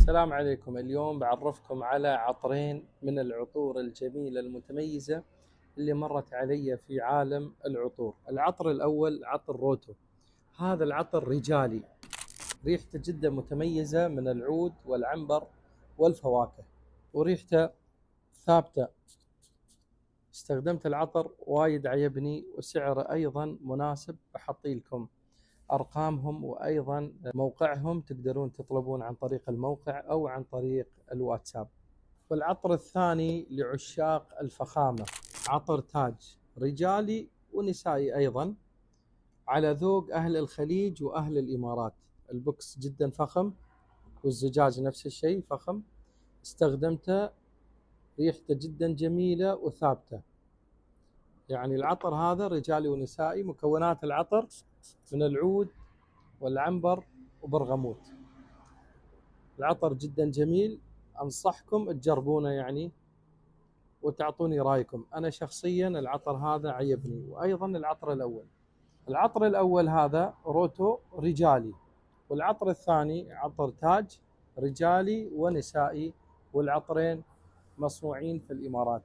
السلام عليكم. اليوم بعرفكم على عطرين من العطور الجميلة المتميزة اللي مرت علي في عالم العطور. العطر الأول عطر روتو. هذا العطر رجالي، ريحته جدا متميزة من العود والعنبر والفواكه، وريحته ثابتة. استخدمت العطر وايد عجبني، وسعره أيضا مناسب. بحطي لكم أرقامهم وأيضا موقعهم، تقدرون تطلبون عن طريق الموقع أو عن طريق الواتساب. والعطر الثاني لعشاق الفخامة، عطر تاج، رجالي ونسائي أيضا، على ذوق أهل الخليج وأهل الإمارات. البوكس جدا فخم، والزجاج نفس الشيء فخم. استخدمته، ريحته جدا جميلة وثابتة. يعني العطر هذا رجالي ونسائي. مكونات العطر من العود والعنبر وبرغموت. العطر جدا جميل، أنصحكم تجربونه يعني وتعطوني رأيكم. أنا شخصيا العطر هذا عجبني، وأيضا العطر الأول هذا روتو رجالي، والعطر الثاني عطر تاج رجالي ونسائي، والعطرين مصنوعين في الإمارات.